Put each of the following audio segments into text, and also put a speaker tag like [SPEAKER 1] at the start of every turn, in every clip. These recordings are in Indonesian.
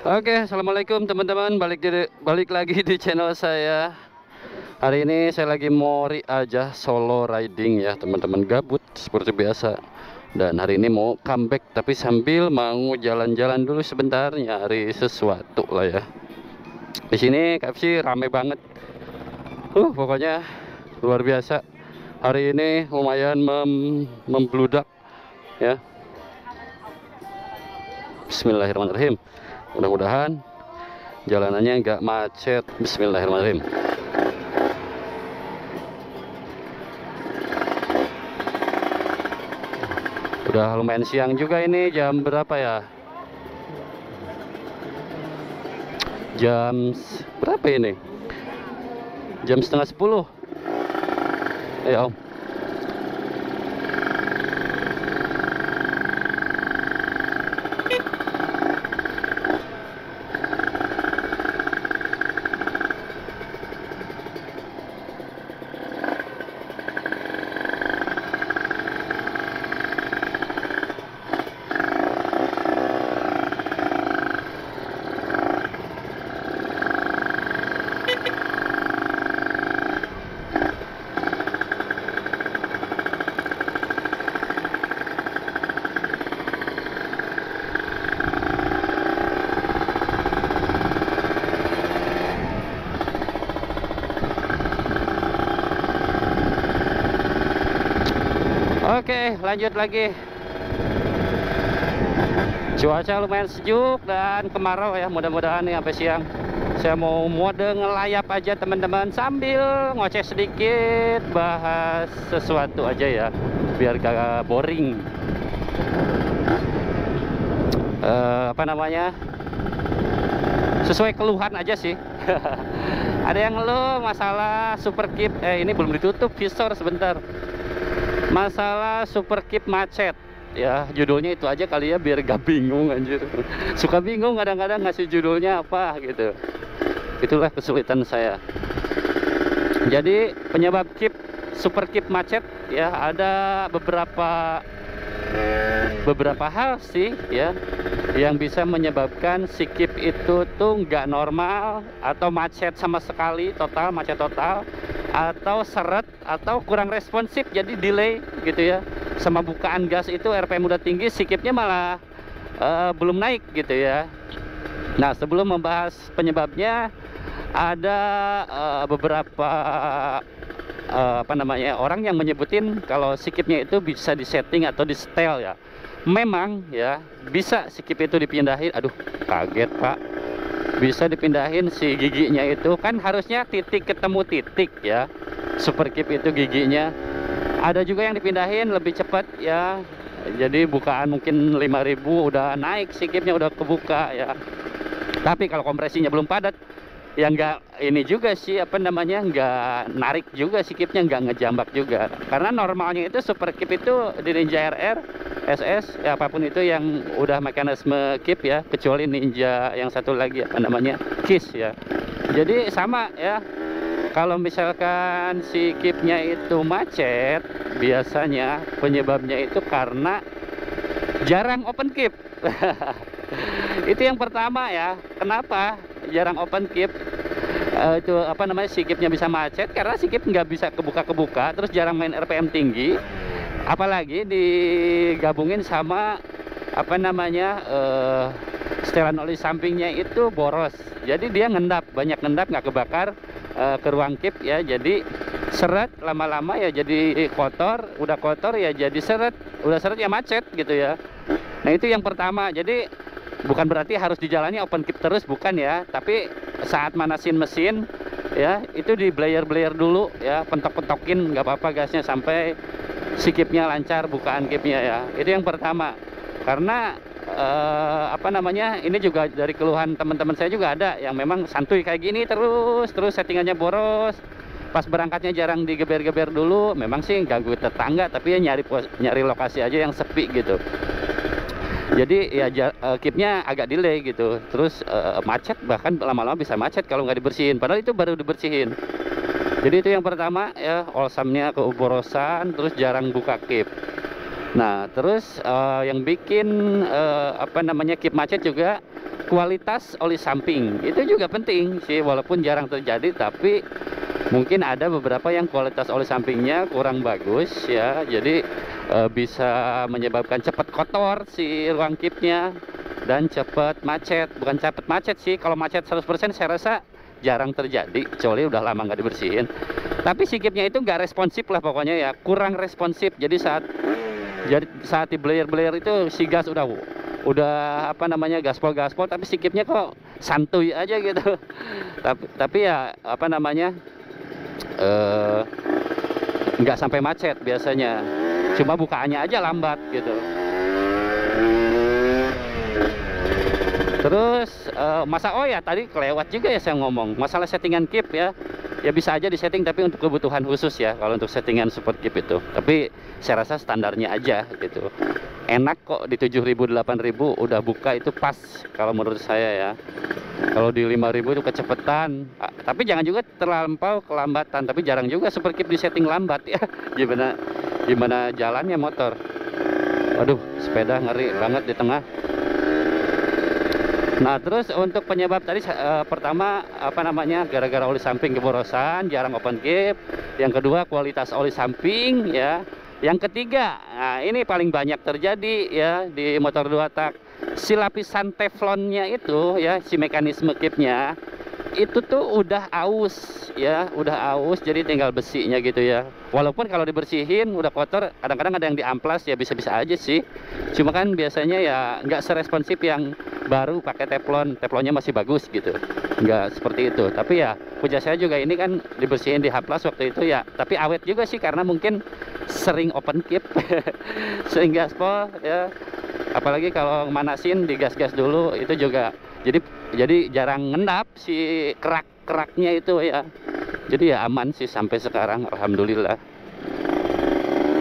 [SPEAKER 1] Oke, assalamualaikum teman-teman. Balik lagi di channel saya. Hari ini saya lagi mau aja solo riding ya teman-teman, gabut seperti biasa. Dan hari ini mau comeback tapi sambil mau jalan-jalan dulu sebentar, nyari sesuatu lah ya. Di sini KFC rame banget. Pokoknya luar biasa. Hari ini lumayan membludak ya. Bismillahirrahmanirrahim. Mudah-mudahan jalanannya nggak macet. Bismillahirrahmanirrahim. Udah lumayan siang juga ini, jam berapa ya? Jam berapa ini? Jam setengah 10. Om. Oke, lanjut lagi. Cuaca lumayan sejuk dan kemarau ya, mudah-mudahan nih sampai siang. Saya mau mode ngelayap aja teman-teman, sambil ngoceh sedikit, bahas sesuatu aja ya, biar gak boring. Apa namanya? Sesuai keluhan aja sih. Ada yang ngeluh masalah Super Keep, ini belum ditutup visor sebentar. Masalah Super Keep macet ya, judulnya itu aja kali ya biar gak bingung anjir. Suka bingung kadang-kadang ngasih judulnya apa gitu. Itulah kesulitan saya. Jadi penyebab Super Keep macet ya, ada beberapa hal sih ya yang bisa menyebabkan si Keep itu tuh nggak normal, atau macet sama sekali, macet total, atau seret, atau kurang responsif jadi delay gitu ya. Sama bukaan gas itu RPM udah tinggi, si Keep-nya malah belum naik gitu ya. Nah, sebelum membahas penyebabnya, ada beberapa orang yang menyebutin kalau si Keep-nya itu bisa disetting atau di setel ya. Memang ya bisa si Keep itu dipindahin. Aduh, kaget Pak. Bisa dipindahin si giginya itu, kan harusnya titik ketemu titik ya. Super Keep itu giginya. Ada juga yang dipindahin lebih cepat ya. Jadi bukaan mungkin 5.000 udah naik si Keep-nya, udah kebuka ya. Tapi kalau kompresinya belum padat, ya nggak ini juga sih, nggak narik juga si Keep-nya, nggak ngejambak juga. Karena normalnya itu Super Keep itu di Ninja RR, SS, ya apapun itu yang udah mekanisme Keep ya, kecuali Ninja yang satu lagi KISS ya. Jadi sama ya, kalau misalkan si Keep-nya itu macet, biasanya penyebabnya itu karena jarang open Keep. Itu yang pertama ya. Kenapa jarang open Keep? Si Keep-nya bisa macet karena si Keep nggak bisa kebuka, terus jarang main RPM tinggi, apalagi digabungin sama setelan oli sampingnya itu boros. Jadi dia banyak ngendap, nggak kebakar ke ruang Keep ya. Jadi seret, lama-lama ya jadi kotor, udah kotor ya jadi seret, udah seret ya macet gitu ya. Nah, itu yang pertama. Jadi bukan berarti harus dijalani open Keep terus, bukan ya. Tapi saat manasin mesin ya, itu di blayer dulu ya, pentok-pentokin nggak apa-apa gasnya sampai si Keep-nya lancar, bukaan Keep-nya ya. Itu yang pertama. Karena ini juga dari keluhan teman-teman saya juga ada yang memang santuy kayak gini terus settingannya boros. Pas berangkatnya jarang digeber-geber dulu, memang sih ganggu tetangga, tapi ya nyari lokasi aja yang sepi gitu. Jadi ya Keep-nya agak delay gitu, terus macet, bahkan lama-lama bisa macet kalau nggak dibersihin, padahal itu baru dibersihin. Jadi itu yang pertama ya, olsamnya keborosan, terus jarang buka Keep. Nah, terus yang bikin apa namanya kip macet juga kualitas oli samping. Itu juga penting sih, walaupun jarang terjadi, tapi mungkin ada beberapa yang kualitas oli sampingnya kurang bagus ya. Jadi bisa menyebabkan cepat kotor si ruang kipnya dan cepat macet. Bukan cepat macet sih, kalau macet 100% saya rasa jarang terjadi, kecuali udah lama nggak dibersihin. Tapi si kipnya itu nggak responsif lah pokoknya ya, kurang responsif. Jadi saat di blare itu si gas udah apa namanya gaspol, tapi si kipnya kok santuy aja gitu. Tapi ya apa namanya nggak sampai macet biasanya, cuma bukaannya aja lambat gitu. Terus oh ya tadi kelewat juga ya saya ngomong masalah settingan kip ya. Ya bisa aja disetting, tapi untuk kebutuhan khusus ya, kalau untuk settingan support kip itu. Tapi saya rasa standarnya aja gitu. Enak kok di 7.000 8.000 udah buka itu pas kalau menurut saya ya. Kalau di 5.000 itu kecepatan. Tapi jangan juga terlampau kelambatan, tapi jarang juga super kip disetting lambat ya. Gimana jalannya motor. Waduh, sepeda ngeri banget di tengah. Nah, terus untuk penyebab tadi pertama apa namanya gara-gara oli samping keborosan, jarang open kip. Yang kedua kualitas oli samping ya. Yang ketiga, nah ini paling banyak terjadi ya di motor 2 tak. Si lapisan teflonnya itu ya, si mekanisme kipnya itu tuh udah aus ya, jadi tinggal besinya gitu ya. Walaupun kalau dibersihin udah kotor, kadang-kadang ada yang diamplas ya, bisa-bisa aja sih. Cuma kan biasanya ya nggak seresponsif yang baru pakai teflonnya masih bagus gitu, nggak seperti itu. Tapi ya puja saya juga ini kan dibersihin di haplas waktu itu ya, tapi awet juga sih karena mungkin sering open kip sering gaspol ya. Apalagi kalau manasin digas-gas dulu itu juga jadi jarang ngendap si keraknya itu ya. Jadi ya aman sih sampai sekarang, alhamdulillah.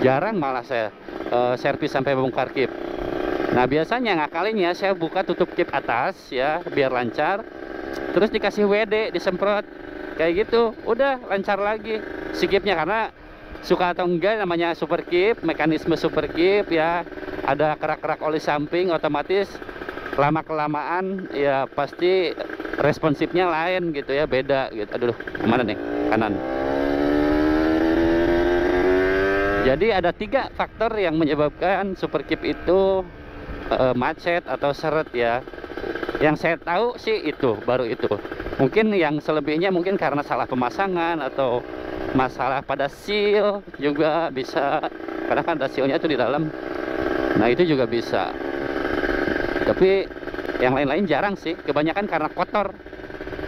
[SPEAKER 1] Jarang malah saya servis sampai bongkar kip. Nah biasanya ngakalinnya saya buka tutup kip atas ya biar lancar, terus dikasih WD disemprot kayak gitu, udah lancar lagi si kipnya. Karena suka atau enggak namanya super kip, mekanisme super kip ya, ada kerak-kerak oli samping, otomatis lama-kelamaan ya pasti responsifnya lain gitu ya, beda gitu. Aduh, kemana nih? Kanan. Jadi ada 3 faktor yang menyebabkan super kip itu macet atau seret ya. Yang saya tahu sih itu, baru itu. Mungkin yang selebihnya mungkin karena salah pemasangan atau masalah pada seal juga bisa, karena kan ada sealnya itu di dalam. Nah itu juga bisa. Tapi yang lain-lain jarang sih, kebanyakan karena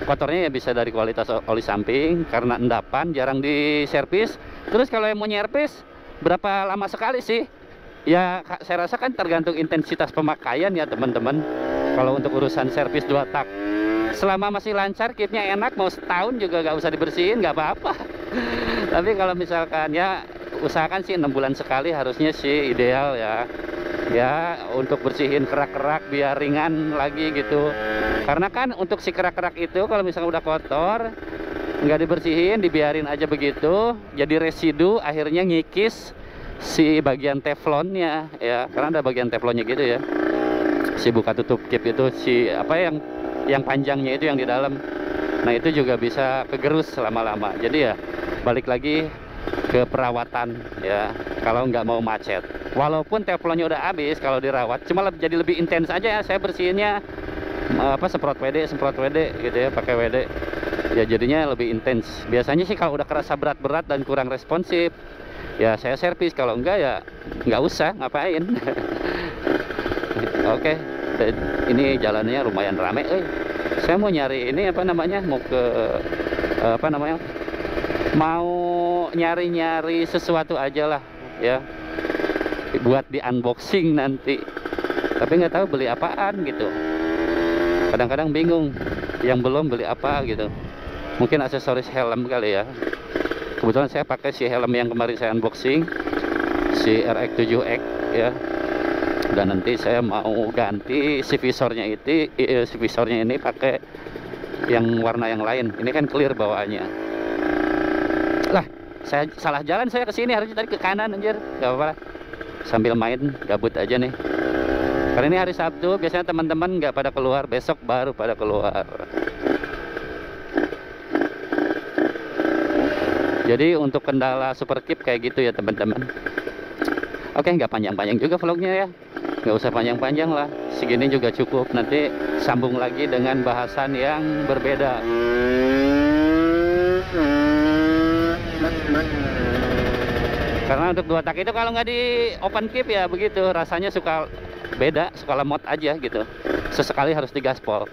[SPEAKER 1] kotornya ya bisa dari kualitas oli samping, karena endapan jarang diservis. Terus kalau yang mau nyervis berapa lama sekali sih ya, saya rasa kan tergantung intensitas pemakaian ya teman-teman. Kalau untuk urusan servis 2 tak, selama masih lancar kipnya enak, mau setahun juga nggak usah dibersihin, nggak apa-apa. Tapi kalau misalkan ya usahakan sih 6 bulan sekali harusnya sih ideal ya. Ya untuk bersihin kerak-kerak biar ringan lagi gitu. Karena kan untuk si kerak-kerak itu kalau misalnya udah kotor nggak dibersihin, dibiarin aja begitu, jadi residu, akhirnya ngikis si bagian teflonnya ya. Karena ada bagian teflonnya gitu ya, si buka tutup kip itu, si apa yang panjangnya itu yang di dalam. Nah itu juga bisa kegerus lama-lama. Jadi ya balik lagi ke perawatan ya, kalau nggak mau macet. Walaupun teflonnya udah habis, kalau dirawat cuma jadi lebih intens aja ya. Saya bersihinnya semprot WD gitu ya, pakai WD ya, jadinya lebih intens. Biasanya sih kalau udah kerasa berat-berat dan kurang responsif ya saya servis, kalau enggak ya nggak usah, ngapain. Oke, ini jalannya lumayan rame. Saya mau nyari ini mau ke mau nyari sesuatu aja lah ya, buat di unboxing nanti. Tapi nggak tahu beli apaan gitu, kadang-kadang bingung yang belum beli apa gitu. Mungkin aksesoris helm kali ya. Kebetulan saya pakai si helm yang kemarin saya unboxing, si RX7X ya. Dan nanti saya mau ganti si visornya ini pakai yang warna yang lain. Ini kan clear bawaannya. Lah, saya salah jalan, saya ke sini, harusnya tadi ke kanan anjir. Gak apa-apa. sambil main gabut aja nih. Karena ini hari Sabtu, biasanya teman-teman nggak pada keluar, besok baru pada keluar. Jadi untuk kendala super keep kayak gitu ya teman-teman. Oke, nggak panjang-panjang juga vlognya ya, nggak usah panjang-panjang lah, segini juga cukup. Nanti sambung lagi dengan bahasan yang berbeda. Karena untuk 2 tak itu kalau nggak di open keep ya begitu, rasanya suka beda, suka lemot aja gitu. Sesekali harus digaspol.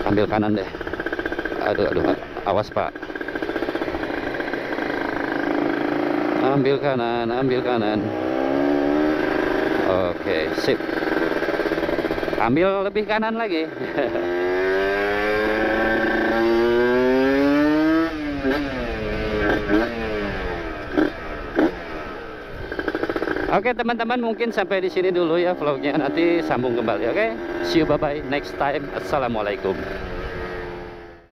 [SPEAKER 1] Ambil kanan deh. Aduh, awas Pak. Ambil kanan, ambil kanan. Oke, sip. Ambil lebih kanan lagi. Oke teman-teman, mungkin sampai di sini dulu ya vlognya. Nanti sambung kembali. Oke, see you, bye bye next time. Assalamualaikum.